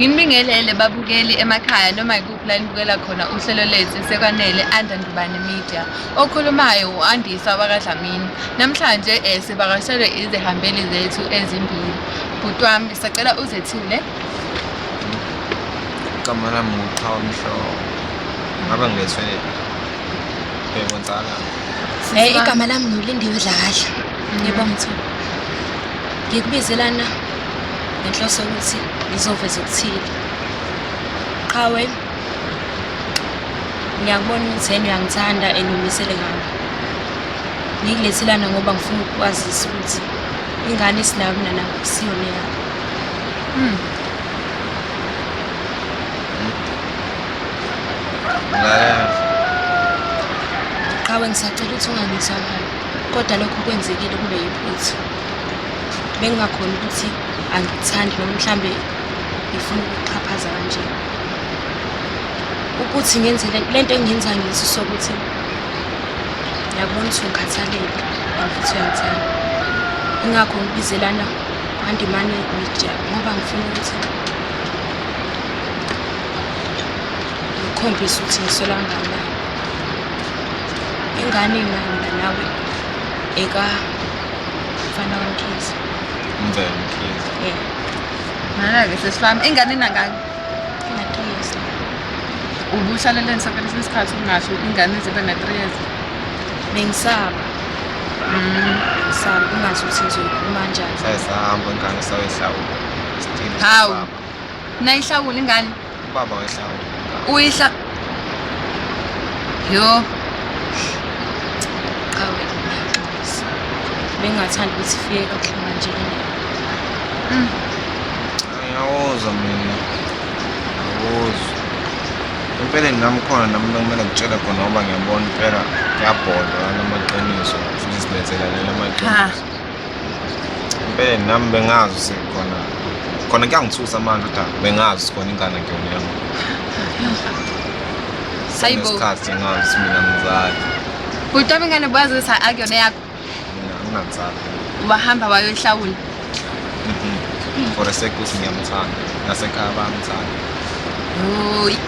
Nginibingelele babukeli emakhaya noma ikuphi la nibukela khona uhlelo lethu sekwanele Andandubane Media. Okhulumayo u-Andisa wakwaDlamini. Namhlanje sivakashelwe izihambeli zethu ezimbili. Bhuti wami ngisacela uzethule. Igama lami nguQhawe Mhlobo. Ngabe ngilethwe bekwenzakala. Igama lami nguLindiwe Dladla. Ngibonga Mthweni. Ngikubizelana ngenhloso ukuthi ngizoveza ukuthile. Qhawe, ngiyakubona ukuthi yena uyangithanda umisele ngami. Ngikulethelana ngoba ngifuna ukwazisa ukuthi ingane esinayo mina nawe kusiyona yakho. Qhawe, ngisacela ukuthi ungangizwakali, kodwa lokho kwenzekile kube yiphutha. Bengingakhona ukuthi angikuthandi noma mhlambe ngifuna ukuxhaphaza kanje. Ukuthi ngenze lento engiyenza ngisho ukuthi ngiyakubona ukuthi ungikhathalele futhi uyangithanda. Ingakho ngibizelana Andimane Media ngoba ngifuna ukuthi ngikhombise ukuthi ngisola ngani. Ingane mina nawe fana kaMkhize. Umvelo Mkhize. Mana-ke sesifami ingane nangani? Ina-3 years. Ubuhlaleleni sakho lesi sikhathi ungasho ingane zibe na-3 years. Bengisaba. Ngisaba ungazi ukuthi ngizoyikhuluma kanjani. Sayisahamba ingane sayihlawula. Hawu. Nayihlawula ingane? Ubaba wayihlawula. Uyihla. Yo. Qhawe, ngiyaxolisa. Bengingathandi ukuthi ifike kahle manje le. Ngiyawuzwa mina. Ngiyawuzwa. Impela nami khona nami kumele ngitshele khona ngoba ngiyabona impela kuyabhodwa namaqiniso futhi silethela namaqiniso. Impela nami bengazi sikhona kuyangithusa manje ukuthi bengazi sikhona ingane ngiyona yami. Sayibo. Isikhathi ngazi mina ngizali. Bhuti wami ingane buyazi ukuthi akuyona yakho. Mina anginathanda. Wahamba wayoyihlawula. For a second ngiyamthanda. Nasekhaya bayamthanda.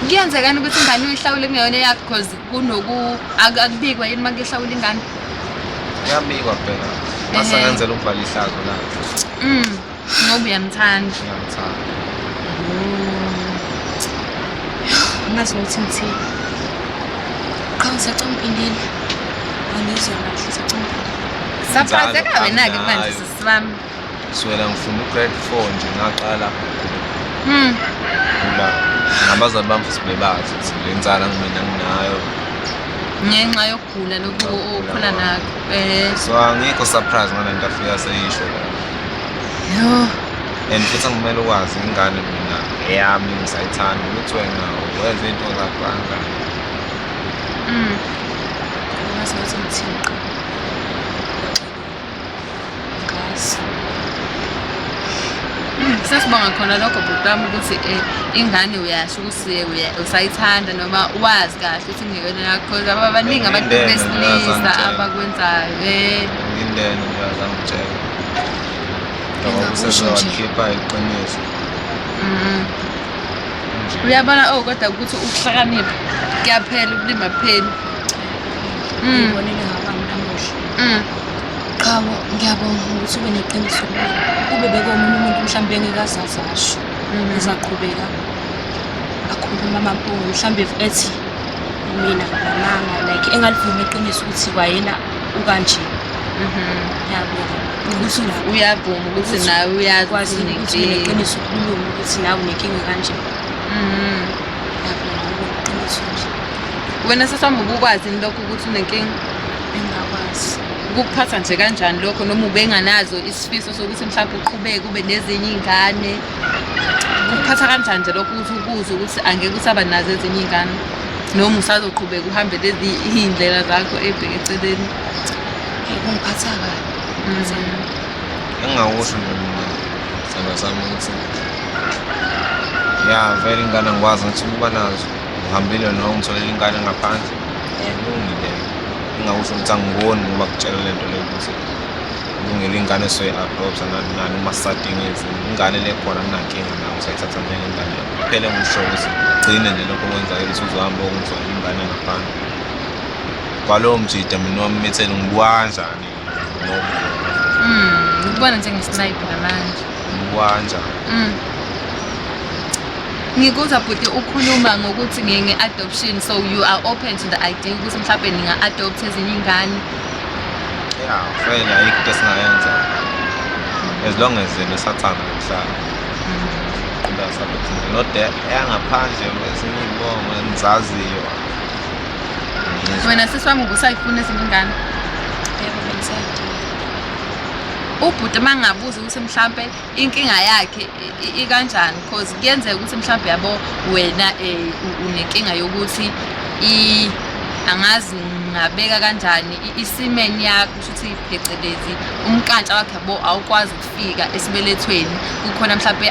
Kuyenzekani ukuthi ingane uyihlawule kungeyona yakho because akubikwa yini uma kuyihlawula ingane? Iyabikwa phela. Mase ngenzela ukubhala ihlazo la. Ngoba uyamthanda. Ngiyamthanda. Ngazi ukuthi ngithini. Qhawe, ngisacela ungiphindele. Angizwa kahle, ngisacela ungiphindele. Saphazeka wena-ke manje sisibami. Suela ngifuna ugrade 4 nje ngaqala la nabazali bami futhi bebazi ukuthi le nzala mina nginayo Ngenxa yokugula lokhu okhona nakho. so angikho surprise ngale nto afika seyisho la Yo. and futhi ngimele ukwazi ingane mina eyami ngisayithanda ukuthi wena wenza into zakwanga Ngazi ukuthi ngithini qhawe. Ngazi. Sesibonga khona lokho bhuti wami ukuthi ingane uyasho ukuthi usayithanda noma wazi kahle ukuthi ngiyona yakho ngoba abaningi abantu besilisa abakwenzayo. Ngindene ngiyazangitshela ngoba usezowakhipha iqiniso. Uyabona kodwa ukuthi ukuhlakanipha kuyaphela ukulima kuphela. Ngibonile ngabami namuhla. Qhawe, ngiyabonga ukuthi ube neqiniso kulo. Kube bekomunye umuntu mhlambe engekazazi asho. Ngizaqhubeka akhuluma amampunge mhlambe ethi mina ngamanga like engalivumi iqiniso ukuthi kwayena ukanje. Ngiyabonga ukuthi Uyavuma ukuthi nawe uyazi ukwazi ukuthi uneqiniso ukukhuluma ukuthi nawe unenkinga kanje. Ngiyabonga ngokuqiniso nje. Wena sesihamba ukwazi lokho ukuthi unenkinga. Engakwazi. Ukuphatha nje kanjani lokho noma ubenganazo isifiso sokuthi mhlawumbe uqhubeke ube nezinye izingane? Ukuphatha kanjani nje lokho ukuthi ukuze ukuthi angeke usaba nazo ezinye izingane noma usazoqhubeka uhambe lezi izindlela zakho ebheke eceleni? Kungiphatha kabi. Engingakusho nje mina saba sami ukuthi vele ingane ngikwazi ukuthi ukuba nazo ngihambile noma ngitholele ingane ngaphandle kulungile. Engingakusho ukuthi angiboni ngoba kutshela lento leyo ukuthi kulungile ingane soyi-adoptha nani uma-starting ezinye ingane le khona ninankinga nayo usayithatha njengengane yakho kuphele ngisho ukuthi gcine nje lokho okwenzakile ukuthi uzohamba ongizona ingane ngaphandle kwalowo mjida mina wamithele ngibuka kanjani ngikubona njengesnipe namanje ngibuka kanjani ngikuzwa bhuti ukhuluma ngokuthi nge-adoption, so you are open to the idea ukuthi mhlawumbe ninga-adopt ezinye iy'ngane. ya vele ayikho into esingayenza as long as yena esathanda ukuhlala node eyangaphandle ezinye iy'bongo engizaziyo Wena sisi wami ubusayifuna ezinye iy'ngane? Yebo, bengisayidinga. Ubhuti uma ngabuza ukuthi mhlampe inkinga yakhe ikanjani, because kuyenzeka ukuthi mhlampe yabo wena unenkinga yokuthi angazi ngabeka kanjani isimeni yakho ukuthi phecelezi umkantsha wakhe yabo awukwazi ukufika esibelethweni. Kukhona mhlampe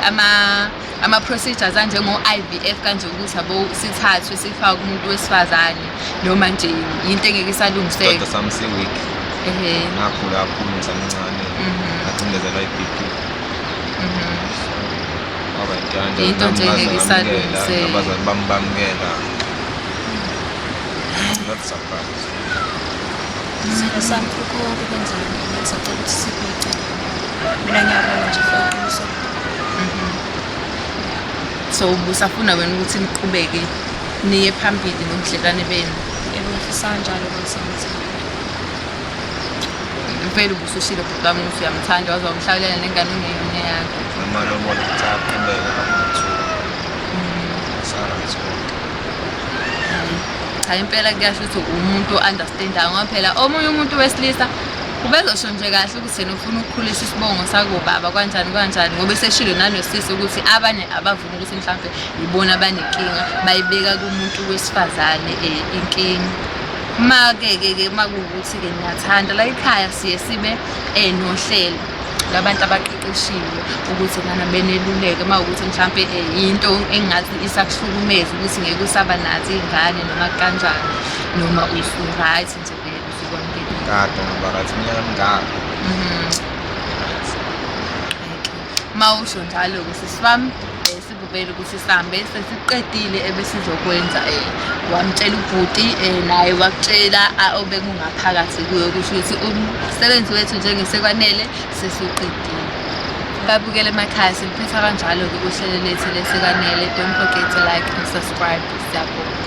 ama-procedures anjengo-IVF kanje ukuthi yabo sithathwe sifake umuntu wesifazane noma nje yinto engeke isalungiseka. kodwa sami si-weak ngakhula kakhulu ngisamncane ngacindezelwa i-BP kwaba into kanje Into nje engeke isalungiseka. abazali bami bamukela not surprised Isithelo sami kukho konke kwenzeka ngisacela ukuthi sibuyicele. Mina ngiyabona nje for uqiniso. So busafuna wena ukuthi niqhubeke niye phambili nobudlelwane benu. Yebo, ngifisa kanjalo konke Vele ubusushilo bhuti wami ukuthi uyamthanda waze wamhlakulela nengane ungeyona yakho. amalobolo kuthaqhubeka amathuba sarathi Cha impela kuyasho ukuthi umuntu o-understandayo ngoba phela omunye umuntu wesilisa ubezosho nje kahle ukuthi yena ufuna ukukhulisa isibongo sakobaba kanjani kanjani ngoba eseshilo nanosisi ukuthi abanye abavuma ukuthi mhlawumbe yibona abanenkinga bayibeka kumuntu wesifazane inkinga. Make-ke makuwukuthi-ke niyathanda la ekhaya siye sibe nohlelo labantu abaqeqeshiwe ukuthi nana beneluleke mawukuthi mhlampe into engathi isakuhlukumeza ukuthi ngeke usaba nazo iy'ngane noma kanjani noma usu-right nje vele usukwamukeliwe. kade ngibakathi iminyaka mingaka Mawusho njalo-ke sisi wami sikuvele ukuthi sihambe sesiqedile ebesizokwenza wamtshela ubhuti naye wakutshela obekungaphakathi kuyo kusho ukuthi umsebenzi wethu njengesekwanele sesiwuqedile. Babukele emakhaya siliphetha kanjalo-ke kuhlelo lethu lesekwanele. Don't forget to like and subscribe. Siyabonga.